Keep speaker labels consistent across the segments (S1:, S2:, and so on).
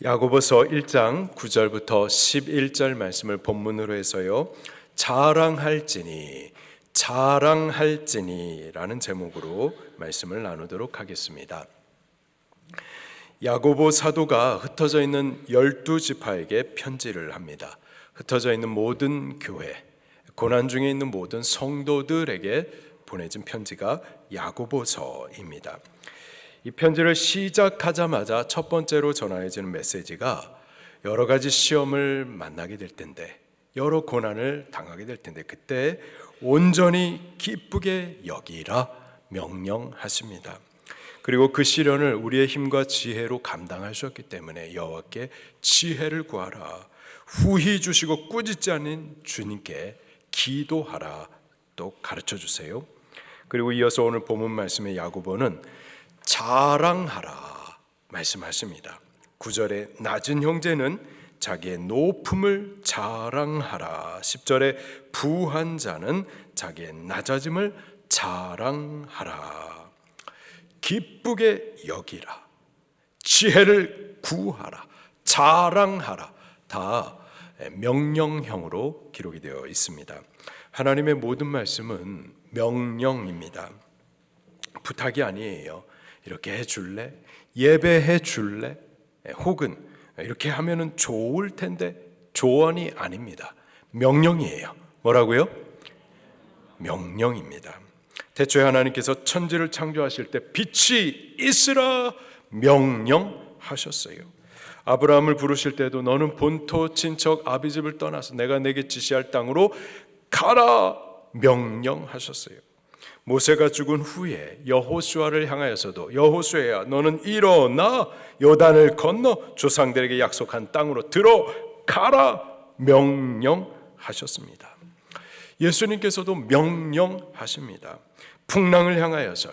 S1: 야고보서 1장 9절부터 11절 말씀을 본문으로 해서요, 자랑할지니 라는 제목으로 말씀을 나누도록 하겠습니다. 야고보 사도가 흩어져 있는 12지파에게 편지를 합니다. 흩어져 있는 모든 교회, 고난 중에 있는 모든 성도들에게 보내진 편지가 야고보서입니다. 이 편지를 시작하자마자 첫 번째로 전해지는 메시지가 여러 가지 시험을 만나게 될 텐데, 여러 고난을 당하게 될 텐데, 그때 온전히 기쁘게 여기라 명령하십니다. 그리고 그 시련을 우리의 힘과 지혜로 감당하셨기 때문에 여호와께 지혜를 구하라, 후히 주시고 꾸짖지 않는 주님께 기도하라 또 가르쳐 주세요. 그리고 이어서 오늘 본문 말씀의 야고보는 자랑하라 말씀하십니다. 9절에 낮은 형제는 자기의 높음을 자랑하라, 10절에 부한 자는 자기의 낮아짐을 자랑하라. 기쁘게 여기라, 지혜를 구하라, 자랑하라, 다 명령형으로 기록이 되어 있습니다. 하나님의 모든 말씀은 명령입니다. 부탁이 아니에요. 이렇게 해줄래? 예배해 줄래? 혹은 이렇게 하면은 좋을 텐데, 조언이 아닙니다. 명령이에요. 뭐라고요? 명령입니다. 태초에 하나님께서 천지를 창조하실 때 빛이 있으라 명령하셨어요. 아브라함을 부르실 때도 너는 본토 친척 아비집을 떠나서 내가 내게 지시할 땅으로 가라 명령하셨어요. 모세가 죽은 후에 여호수아를 향하여서도 여호수아야 너는 일어나 요단을 건너 조상들에게 약속한 땅으로 들어가라 명령하셨습니다. 예수님께서도 명령하십니다. 풍랑을 향하여서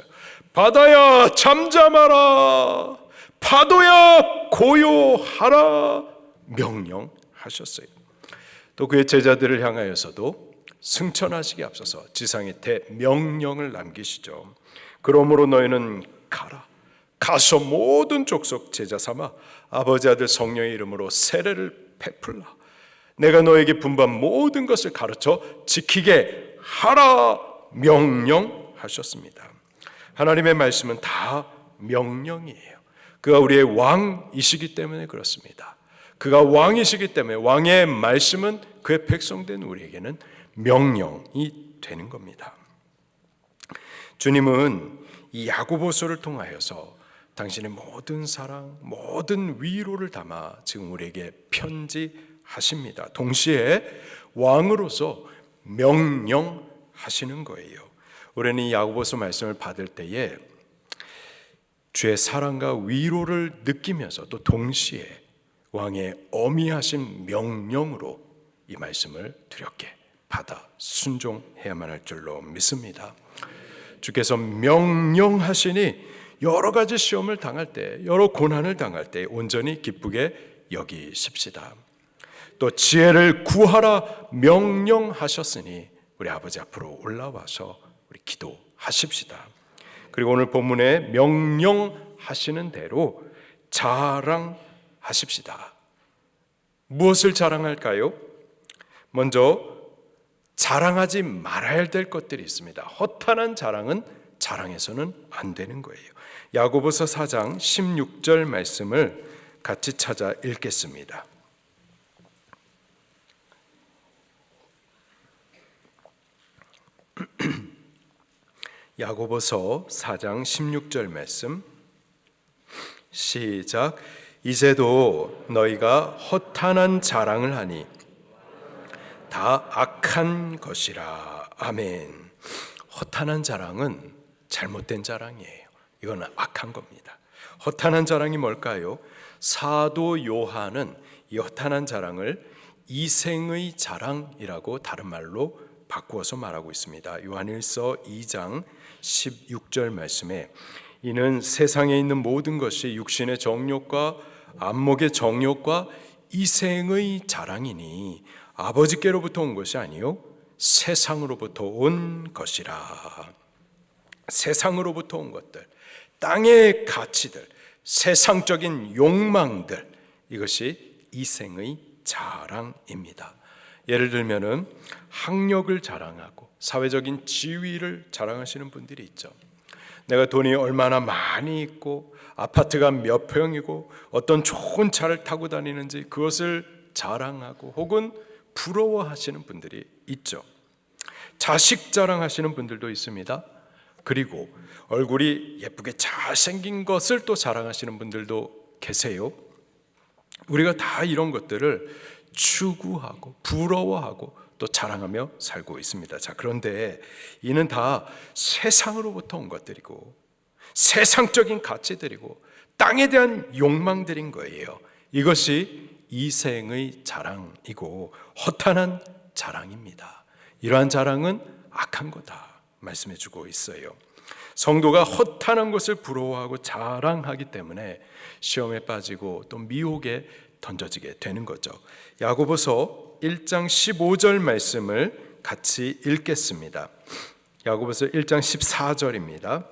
S1: 바다야 잠잠하라, 파도야 고요하라 명령하셨어요. 또 그의 제자들을 향하여서도 승천하시기 앞서서 지상에 대명령을 남기시죠. 그러므로 너희는 가서 모든 족속 제자 삼아 아버지 아들 성령의 이름으로 세례를 베풀라. 내가 너에게 분부한 모든 것을 가르쳐 지키게 하라 명령하셨습니다. 하나님의 말씀은 다 명령이에요. 그가 우리의 왕이시기 때문에 그렇습니다. 그가 왕이시기 때문에 왕의 말씀은 그의 백성된 우리에게는 명령이 되는 겁니다. 주님은 이 야고보서를 통하여서 당신의 모든 사랑, 모든 위로를 담아 지금 우리에게 편지하십니다. 동시에 왕으로서 명령하시는 거예요. 우리는 이 야고보서 말씀을 받을 때에 주의 사랑과 위로를 느끼면서 또 동시에 왕의 어미하신 명령으로 이 말씀을 두렵게 받아 순종해야만 할 줄로 믿습니다. 주께서 명령하시니 여러 가지 시험을 당할 때, 여러 고난을 당할 때 온전히 기쁘게 여기십시다. 또 지혜를 구하라 명령하셨으니 우리 아버지 앞으로 올라와서 우리 기도하십시다. 그리고 오늘 본문에 명령하시는 대로 자랑하십시다. 무엇을 자랑할까요? 먼저 자랑하지 말아야 될 것들이 있습니다. 허탄한 자랑은 자랑해서는 안 되는 거예요. 야고보서 4장 16절 말씀을 같이 찾아 읽겠습니다. 야고보서 4장 16절 말씀 시작. 이제도 너희가 허탄한 자랑을 하니 다 악한 것이라. 아멘. 허탄한 자랑은 잘못된 자랑이에요. 이건 악한 겁니다. 허탄한 자랑이 뭘까요? 사도 요한은 이 허탄한 자랑을 이생의 자랑이라고 다른 말로 바꾸어서 말하고 있습니다. 요한일서 2장 16절 말씀에 이는 세상에 있는 모든 것이 육신의 정욕과 안목의 정욕과 이생의 자랑이니 아버지께로부터 온 것이 아니요 세상으로부터 온 것이라. 세상으로부터 온 것들, 땅의 가치들, 세상적인 욕망들, 이것이 이생의 자랑입니다. 예를 들면은 학력을 자랑하고 사회적인 지위를 자랑하시는 분들이 있죠. 내가 돈이 얼마나 많이 있고 아파트가 몇 평이고 어떤 좋은 차를 타고 다니는지 그것을 자랑하고 혹은 부러워하시는 분들이 있죠. 자식 자랑하시는 분들도 있습니다. 그리고 얼굴이 예쁘게 잘생긴 것을 또 자랑하시는 분들도 계세요. 우리가 다 이런 것들을 추구하고 부러워하고 또 자랑하며 살고 있습니다. 자, 그런데 이는 다 세상으로부터 온 것들이고 세상적인 가치들이고 땅에 대한 욕망들인 거예요. 이것이 이생의 자랑이고 허탄한 자랑입니다. 이러한 자랑은 악한 거다 말씀해 주고 있어요. 성도가 허탄한 것을 부러워하고 자랑하기 때문에 시험에 빠지고 또 미혹에 던져지게 되는 거죠. 야고보서 1장 15절 말씀을 같이 읽겠습니다. 야고보서 1장 14절입니다.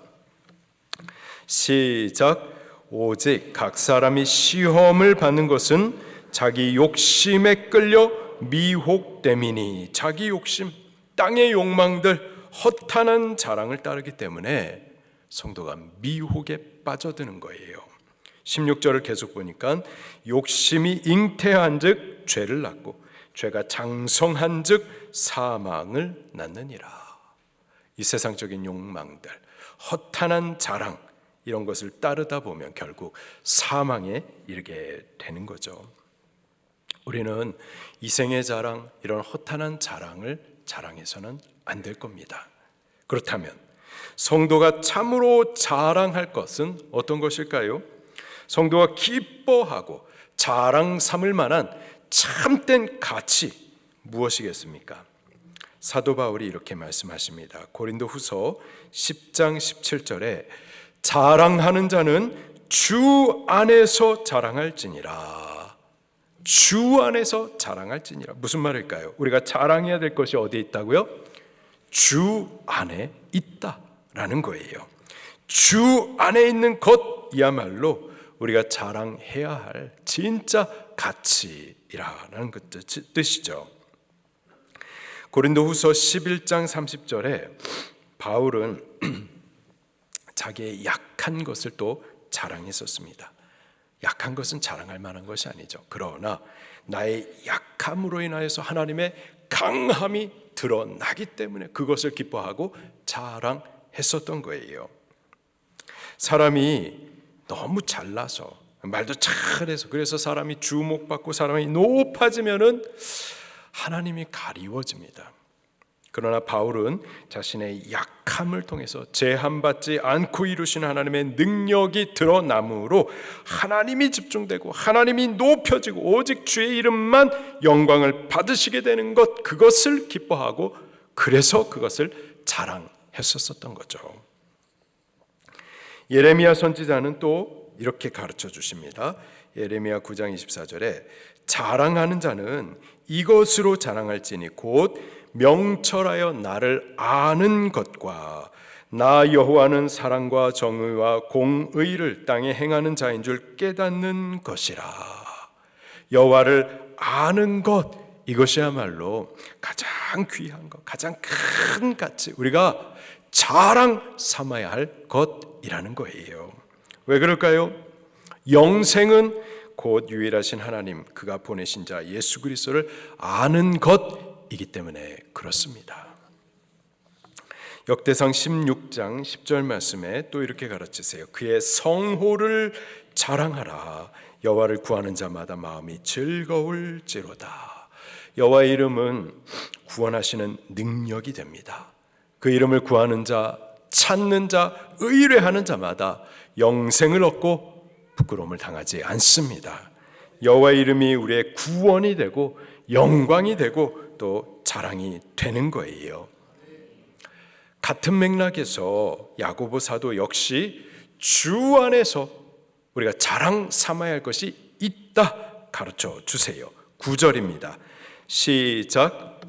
S1: 시작. 오직 각 사람이 시험을 받는 것은 자기 욕심에 끌려 미혹됨이니, 자기 욕심, 땅의 욕망들, 허탄한 자랑을 따르기 때문에 성도가 미혹에 빠져드는 거예요. 16절을 계속 보니까 욕심이 잉태한즉 죄를 낳고 죄가 장성한즉 사망을 낳느니라. 이 세상적인 욕망들, 허탄한 자랑, 이런 것을 따르다 보면 결국 사망에 이르게 되는 거죠. 우리는 이생의 자랑, 이런 허탄한 자랑을 자랑해서는 안 될 겁니다. 그렇다면 성도가 참으로 자랑할 것은 어떤 것일까요? 성도가 기뻐하고 자랑 삼을 만한 참된 가치 무엇이겠습니까? 사도 바울이 이렇게 말씀하십니다. 고린도후서 10장 17절에 자랑하는 자는 주 안에서 자랑할지니라. 주 안에서 자랑할지니라. 무슨 말일까요? 우리가 자랑해야 될 것이 어디에 있다고요? 주 안에 있다라는 거예요. 주 안에 있는 것이야말로 우리가 자랑해야 할 진짜 가치라는 뜻이죠. 고린도후서 11장 30절에 바울은 자기의 약한 것을 또 자랑했었습니다. 약한 것은 자랑할 만한 것이 아니죠. 그러나 나의 약함으로 인하여서 하나님의 강함이 드러나기 때문에 그것을 기뻐하고 자랑했었던 거예요. 사람이 너무 잘나서 말도 잘해서 그래서 사람이 주목받고 사람이 높아지면은 하나님이 가리워집니다. 그러나 바울은 자신의 약함을 통해서 제한받지 않고 이루시는 하나님의 능력이 드러남으로 하나님이 집중되고 하나님이 높여지고 오직 주의 이름만 영광을 받으시게 되는 것, 그것을 기뻐하고 그래서 그것을 자랑했었던 거죠. 예레미야 선지자는 또 이렇게 가르쳐 주십니다. 예레미야 9장 24절에 자랑하는 자는 이것으로 자랑할지니 곧 명철하여 나를 아는 것과 나 여호와는 사랑과 정의와 공의를 땅에 행하는 자인 줄 깨닫는 것이라. 여호와를 아는 것, 이것이야말로 가장 귀한 것, 가장 큰 가치, 우리가 자랑 삼아야 할 것이라는 거예요. 왜 그럴까요? 영생은 곧 유일하신 하나님, 그가 보내신 자 예수 그리스도를 아는 것이기 때문에 그렇습니다. 역대상 16장 10절 말씀에 또 이렇게 가르치세요. 그의 성호를 자랑하라. 여호와를 구하는 자마다 마음이 즐거울지로다. 여호와의 이름은 구원하시는 능력이 됩니다. 그 이름을 구하는 자, 찾는 자, 의뢰하는 자마다 영생을 얻고 부끄러움을 당하지 않습니다. 여호와의 이름이 우리의 구원이 되고 영광이 되고 또 자랑이 되는 거예요. 같은 맥락에서 야고보 사도 역시 주 안에서 우리가 자랑 삼아야 할 것이 있다 가르쳐 주세요. 9절입니다. 시작.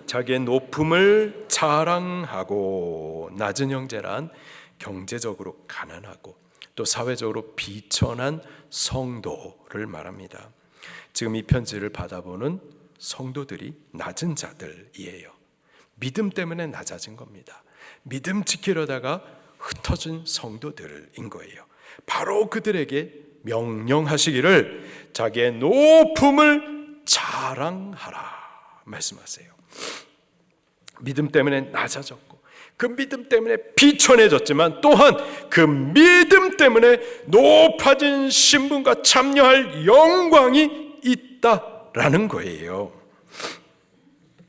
S1: 자기의 높음을 자랑하고, 낮은 형제란 경제적으로 가난하고 또 사회적으로 비천한 성도를 말합니다. 지금 이 편지를 받아보는 성도들이 낮은 자들이에요. 믿음 때문에 낮아진 겁니다. 믿음 지키려다가 흩어진 성도들인 거예요. 바로 그들에게 명령하시기를 자기의 높음을 자랑하라 말씀하세요. 믿음 때문에 낮아졌고 그 믿음 때문에 비천해졌지만 또한 그 믿음 때문에 높아진 신분과 참여할 영광이 있다라는 거예요.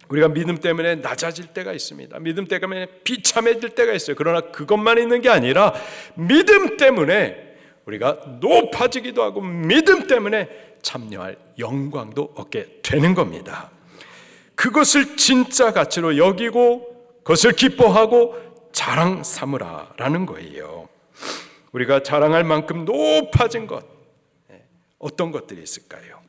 S1: 우리가 믿음 때문에 낮아질 때가 있습니다. 믿음 때문에 비참해질 때가 있어요. 그러나 그것만 있는 게 아니라 믿음 때문에 우리가 높아지기도 하고 믿음 때문에 참여할 영광도 얻게 되는 겁니다. 그것을 진짜 가치로 여기고 그것을 기뻐하고 자랑 삼으라라는 거예요. 우리가 자랑할 만큼 높아진 것, 어떤 것들이 있을까요?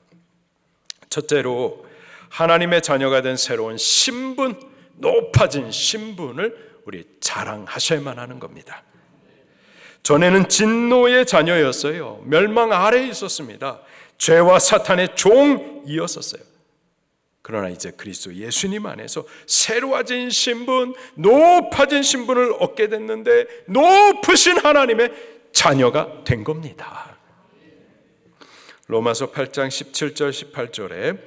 S1: 첫째로 하나님의 자녀가 된 새로운 신분, 높아진 신분을 우리 자랑하셔야만 하는 겁니다. 전에는 진노의 자녀였어요. 멸망 아래에 있었습니다. 죄와 사탄의 종이었었어요. 그러나 이제 그리스도 예수님 안에서 새로워진 신분, 높아진 신분을 얻게 됐는데 높으신 하나님의 자녀가 된 겁니다. 로마서 8장 17절 18절에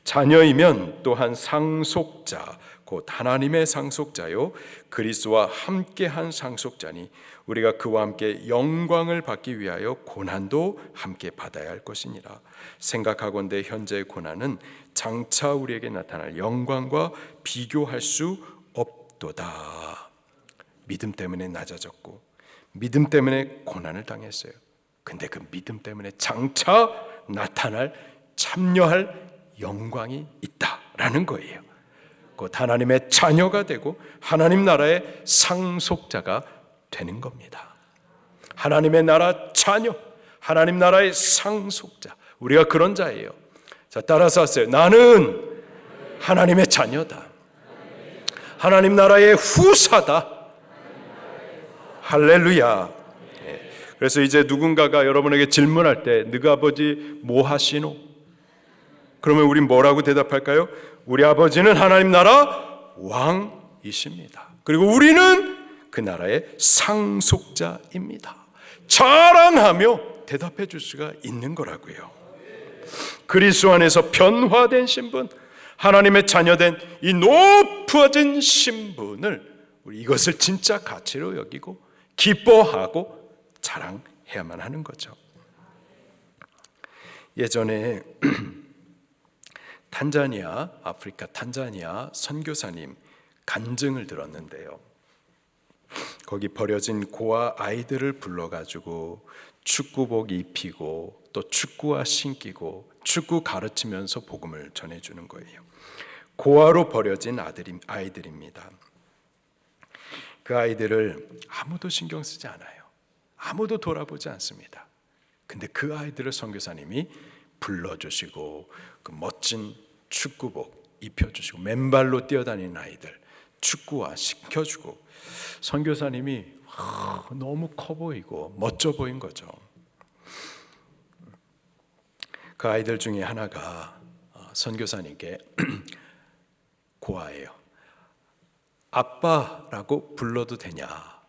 S1: 자녀이면 또한 상속자 곧 하나님의 상속자요 그리스도와 함께한 상속자니 우리가 그와 함께 영광을 받기 위하여 고난도 함께 받아야 할 것이니라. 생각하건대 현재의 고난은 장차 우리에게 나타날 영광과 비교할 수 없도다. 믿음 때문에 낮아졌고 믿음 때문에 고난을 당했어요. 근데 그 믿음 때문에 장차 나타날 참여할 영광이 있다라는 거예요. 곧 하나님의 자녀가 되고 하나님 나라의 상속자가 되는 겁니다. 하나님의 나라 자녀, 하나님 나라의 상속자, 우리가 그런 자예요. 자, 따라서 하세요. 나는 하나님의 자녀다. 하나님 나라의 후사다. 할렐루야. 그래서 이제 누군가가 여러분에게 질문할 때 너희 아버지 뭐 하시노? 그러면 우린 뭐라고 대답할까요? 우리 아버지는 하나님 나라 왕이십니다. 그리고 우리는 그 나라의 상속자입니다. 자랑하며 대답해 줄 수가 있는 거라고요. 그리스도 안에서 변화된 신분, 하나님의 자녀된 이 높아진 신분을 우리 이것을 진짜 가치로 여기고 기뻐하고 자랑해야만 하는 거죠. 예전에 탄자니아, 아프리카 탄자니아 선교사님 간증을 들었는데요. 거기 버려진 고아 아이들을 불러가지고 축구복 입히고 또 축구화 신기고 축구 가르치면서 복음을 전해주는 거예요. 고아로 버려진 아이들입니다. 그 아이들을 아무도 신경 쓰지 않아요. 아무도 돌아보지 않습니다. 근데 그 아이들을 선교사님이 불러주시고 그 멋진 축구복 입혀주시고 맨발로 뛰어다니는 아이들 축구화 시켜주고 선교사님이 너무 커 보이고 멋져 보인 거죠. 그 아이들 중에 하나가 선교사님께 고아예요. 아빠라고 불러도 되냐?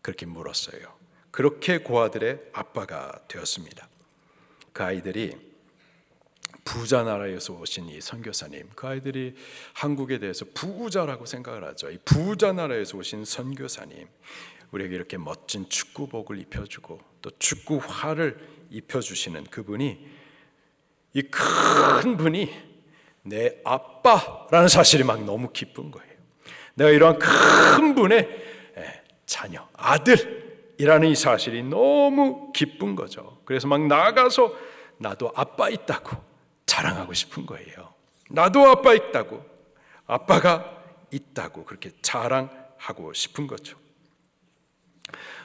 S1: 그렇게 물었어요. 그렇게 고아들의 아빠가 되었습니다. 그 아이들이 부자 나라에서 오신 이 선교사님, 그 아이들이 한국에 대해서 부자라고 생각을 하죠. 이 부자 나라에서 오신 선교사님, 우리에게 이렇게 멋진 축구복을 입혀주고 또 축구화를 입혀주시는 그분이, 이 큰 분이 내 아빠라는 사실이 막 너무 기쁜 거예요. 내가 이러한 큰 분의 자녀, 아들이라는 이 사실이 너무 기쁜 거죠. 그래서 막 나가서 나도 아빠 있다고 자랑하고 싶은 거예요. 나도 아빠 있다고, 아빠가 있다고 그렇게 자랑하고 싶은 거죠.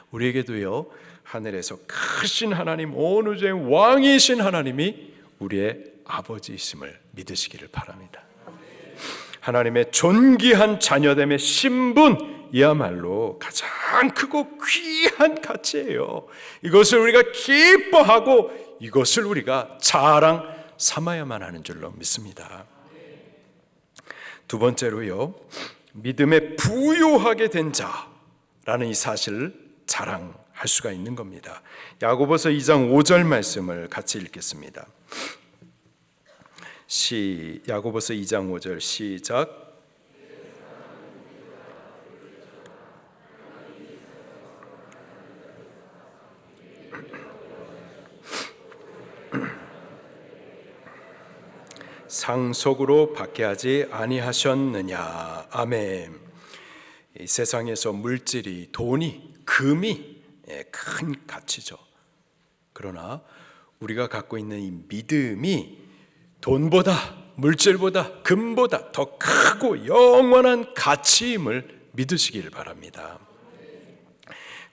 S1: 우리에게도요, 하늘에서 크신 하나님, 온 우주의 왕이신 하나님이 우리의 아버지이심을 믿으시기를 바랍니다. 하나님의 존귀한 자녀됨의 신분, 믿음이야말로 가장 크고 귀한 가치예요. 이것을 우리가 기뻐하고 이것을 우리가 자랑 삼아야만 하는 줄로 믿습니다. 두 번째로요, 믿음에 부요하게 된 자라는 이 사실을 자랑할 수가 있는 겁니다. 야고보서 2장 5절 말씀을 같이 읽겠습니다. 야고보서 2장 5절 시작. 상속으로 받게 하지 아니하셨느냐. 아멘. 이 세상에서 물질이, 돈이, 금이 큰 가치죠. 그러나 우리가 갖고 있는 이 믿음이 돈보다, 물질보다, 금보다 더 크고 영원한 가치임을 믿으시길 바랍니다.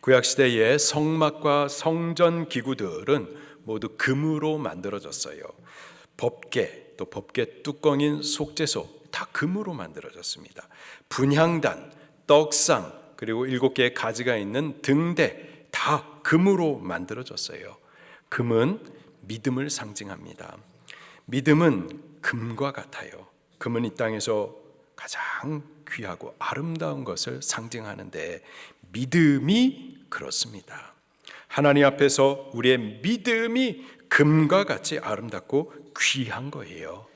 S1: 구약시대의 성막과 성전 기구들은 모두 금으로 만들어졌어요. 법궤, 또 법궤 뚜껑인 속죄소 다 금으로 만들어졌습니다. 분향단, 떡상, 그리고 7개의 가지가 있는 등대 다 금으로 만들어졌어요. 금은 믿음을 상징합니다. 믿음은 금과 같아요. 금은 이 땅에서 가장 귀하고 아름다운 것을 상징하는데 믿음이 그렇습니다. 하나님 앞에서 우리의 믿음이 금과 같이 아름답고 귀한 거예요.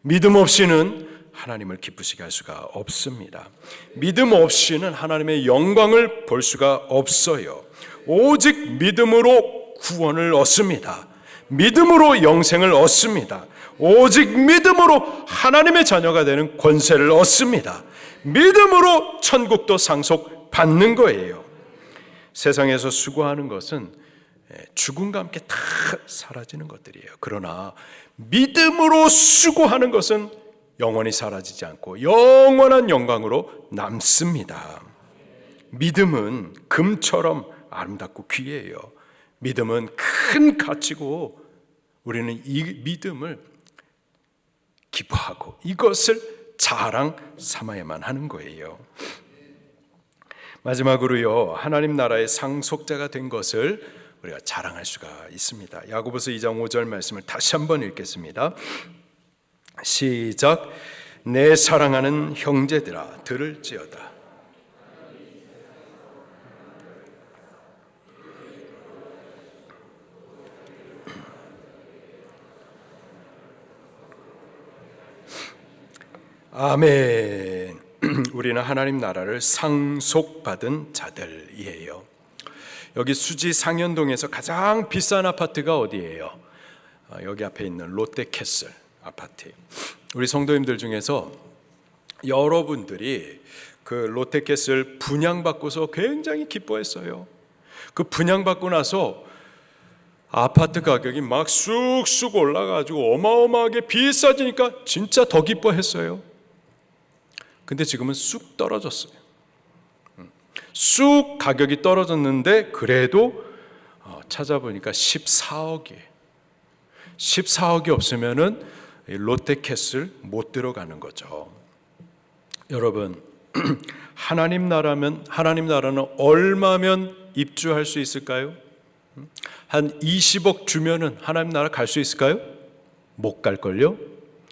S1: 믿음 없이는 하나님을 기쁘시게 할 수가 없습니다. 믿음 없이는 하나님의 영광을 볼 수가 없어요. 오직 믿음으로 구원을 얻습니다. 믿음으로 영생을 얻습니다. 오직 믿음으로 하나님의 자녀가 되는 권세를 얻습니다. 믿음으로 천국도 상속받는 거예요. 세상에서 수고하는 것은 죽음과 함께 다 사라지는 것들이에요. 그러나 믿음으로 수고하는 것은 영원히 사라지지 않고 영원한 영광으로 남습니다. 믿음은 금처럼 아름답고 귀해요. 믿음은 큰 가치고 우리는 이 믿음을 기뻐하고 이것을 자랑 삼아야만 하는 거예요. 마지막으로요, 하나님 나라의 상속자가 된 것을 우리가 자랑할 수가 있습니다. 야고보서 2장 5절 말씀을 다시 한번 읽겠습니다. 시작. 내 사랑하는 형제들아 들을지어다. 아멘. 우리는 하나님 나라를 상속받은 자들이에요. 여기 수지 상현동에서 가장 비싼 아파트가 어디예요? 여기 앞에 있는 롯데캐슬 아파트. 우리 성도님들 중에서 여러분들이 그 롯데캐슬 분양받고서 굉장히 기뻐했어요. 그 분양받고 나서 아파트 가격이 막 쑥쑥 올라가지고 어마어마하게 비싸지니까 진짜 더 기뻐했어요. 근데 지금은 쑥 떨어졌어요. 쑥 가격이 떨어졌는데 그래도 찾아보니까 14억이에요. 14억이 없으면은 롯데캐슬 못 들어가는 거죠. 여러분, 하나님 나라는 얼마면 입주할 수 있을까요? 한 20억 주면은 하나님 나라 갈 수 있을까요? 못 갈걸요?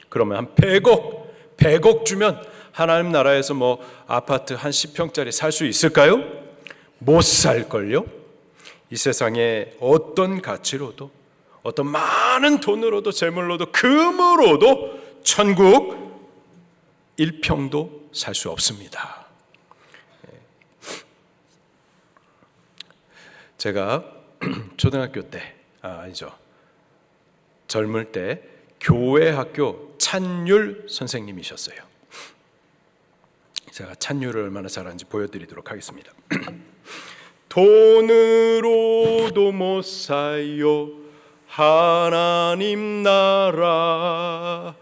S1: 그러면 한 100억 주면 하나님 나라에서 뭐 아파트 한 10평짜리 살 수 있을까요? 못 살걸요? 이 세상에 어떤 가치로도, 어떤 많은 돈으로도, 재물로도, 금으로도 천국 1평도 살 수 없습니다. 제가 초등학교 때, 젊을 때 교회 학교 찬율 선생님이셨어요. 제가 찬율을 얼마나 잘하는지 보여드리도록 하겠습니다. 돈으로도 못 사요 하나님 나라,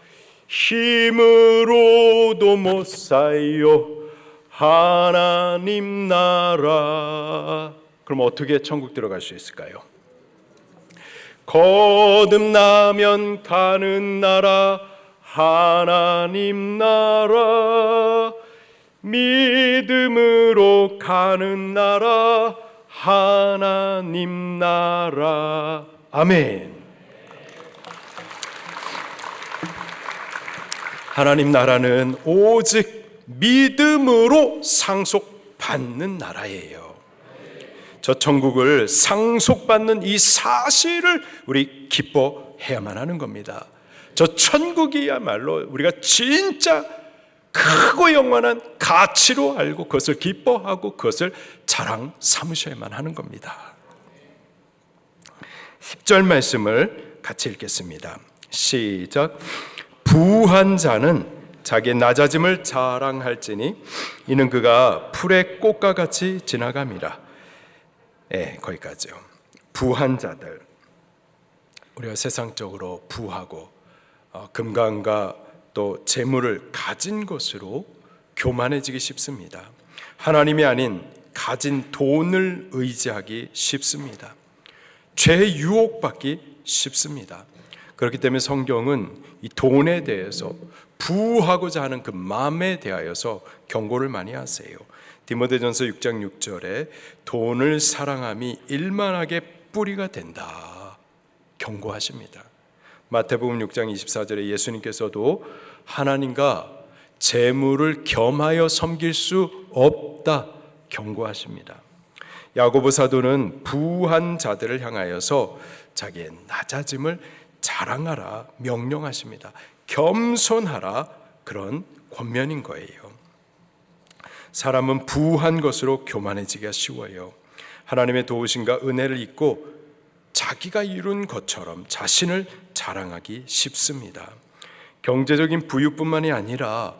S1: 힘으로도 못 사요 하나님 나라. 그럼 어떻게 천국 들어갈 수 있을까요? 거듭나면 가는 나라 하나님 나라, 믿음으로 가는 나라, 하나님 나라. 아멘. 하나님 나라는 오직 믿음으로 상속받는 나라예요. 저 천국을 상속받는 이 사실을 우리 기뻐해야만 하는 겁니다. 저 천국이야말로 우리가 진짜 크고 영원한 가치로 알고 그것을 기뻐하고 그것을 자랑 삼으셔야만 하는 겁니다. 10절 말씀을 같이 읽겠습니다. 시작. 부한 자는 자기의 낮아짐을 자랑할지니 이는 그가 풀의 꽃과 같이 지나감이라. 거기까지요. 부한 자들, 우리가 세상적으로 부하고 금강과 또 재물을 가진 것으로 교만해지기 쉽습니다. 하나님이 아닌 가진 돈을 의지하기 쉽습니다. 죄의 유혹받기 쉽습니다. 그렇기 때문에 성경은 이 돈에 대해서 부하고자 하는 그 마음에 대하여서 경고를 많이 하세요. 디모데전서 6장 6절에 돈을 사랑함이 일만하게 뿌리가 된다 경고하십니다. 마태복음 6장 24절에 예수님께서도 하나님과 재물을 겸하여 섬길 수 없다 경고하십니다. 야고보 사도는 부한 자들을 향하여서 자기의 낮아짐을 자랑하라 명령하십니다. 겸손하라, 그런 권면인 거예요. 사람은 부한 것으로 교만해지기가 쉬워요. 하나님의 도우심과 은혜를 잊고 자기가 이룬 것처럼 자신을 자랑하기 쉽습니다. 경제적인 부유뿐만이 아니라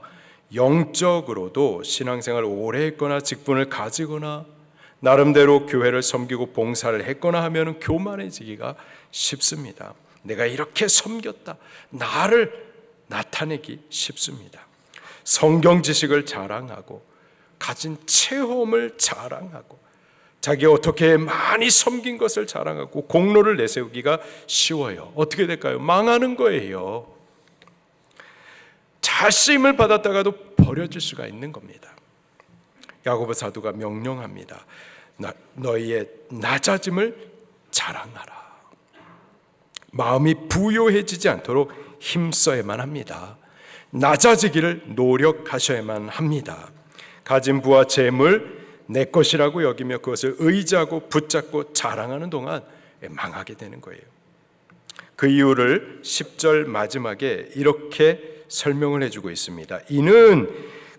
S1: 영적으로도 신앙생활을 오래 했거나 직분을 가지거나 나름대로 교회를 섬기고 봉사를 했거나 하면 교만해지기가 쉽습니다. 내가 이렇게 섬겼다, 나를 나타내기 쉽습니다. 성경 지식을 자랑하고 가진 체험을 자랑하고 자기가 어떻게 많이 섬긴 것을 자랑하고 공로를 내세우기가 쉬워요. 어떻게 될까요? 망하는 거예요. 잘 쓰임을 받았다가도 버려질 수가 있는 겁니다. 야고보 사도가 명령합니다. 너희의 낮아짐을 자랑하라. 마음이 부요해지지 않도록 힘써야만 합니다. 낮아지기를 노력하셔야만 합니다. 가진 부와 재물 내 것이라고 여기며 그것을 의지하고 붙잡고 자랑하는 동안 망하게 되는 거예요. 그 이유를 10절 마지막에 이렇게 설명을 해주고 있습니다. 이는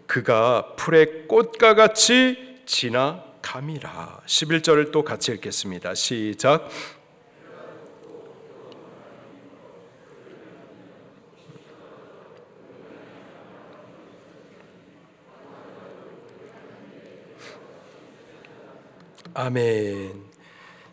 S1: 그가 풀의 꽃과 같이 지나감이라. 11절을 또 같이 읽겠습니다. 시작. 아멘.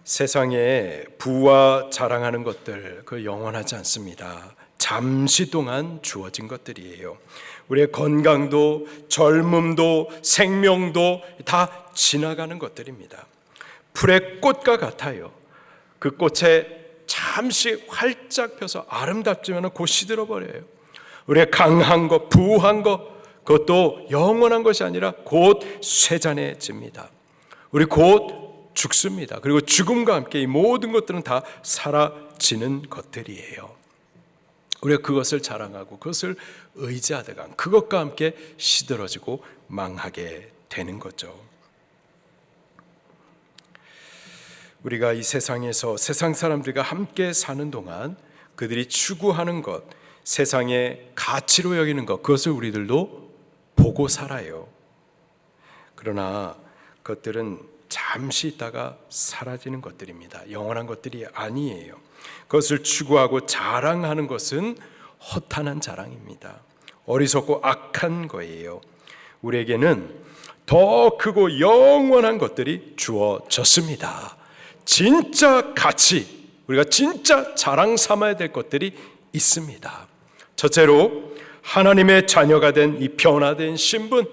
S1: 세상에 부와 자랑하는 것들, 그 영원하지 않습니다. 잠시 동안 주어진 것들이에요. 우리의 건강도 젊음도 생명도 다 지나가는 것들입니다. 풀의 꽃과 같아요. 그 꽃에 잠시 활짝 펴서 아름답지만 곧 시들어버려요. 우리의 강한 것, 부한 것, 그것도 영원한 것이 아니라 곧 쇠잔해집니다. 우리 곧 죽습니다. 그리고 죽음과 함께 이 모든 것들은 다 사라지는 것들이에요. 우리가 그것을 자랑하고 그것을 의지하다가 그것과 함께 시들어지고 망하게 되는 거죠. 우리가 이 세상에서 세상 사람들과 함께 사는 동안 그들이 추구하는 것, 세상의 가치로 여기는 것, 그것을 우리들도 보고 살아요. 그러나 그것들은 잠시 있다가 사라지는 것들입니다. 영원한 것들이 아니에요. 그것을 추구하고 자랑하는 것은 허탄한 자랑입니다. 어리석고 악한 거예요. 우리에게는 더 크고 영원한 것들이 주어졌습니다. 진짜 가치, 우리가 진짜 자랑 삼아야 될 것들이 있습니다. 첫째로 하나님의 자녀가 된 이 변화된 신분,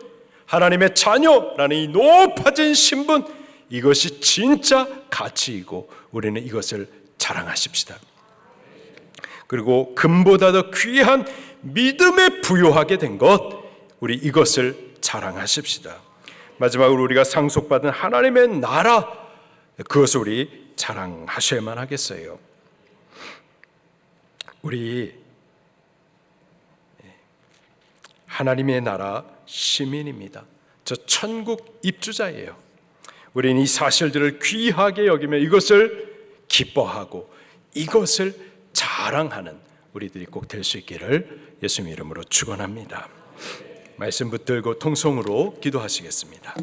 S1: 하나님의 자녀라는 이 높아진 신분, 이것이 진짜 가치이고 우리는 이것을 자랑하십시다. 그리고 금보다 더 귀한 믿음에 부요하게 된 것, 우리 이것을 자랑하십시다. 마지막으로 우리가 상속받은 하나님의 나라, 그것을 우리 자랑하셔야만 하겠어요. 우리 하나님의 나라 시민입니다. 저 천국 입주자예요. 우리는 이 사실들을 귀하게 여기며 이것을 기뻐하고 이것을 자랑하는 우리들이 꼭 될 수 있기를 예수님 이름으로 축원합니다. 말씀 붙들고 통성으로 기도하시겠습니다.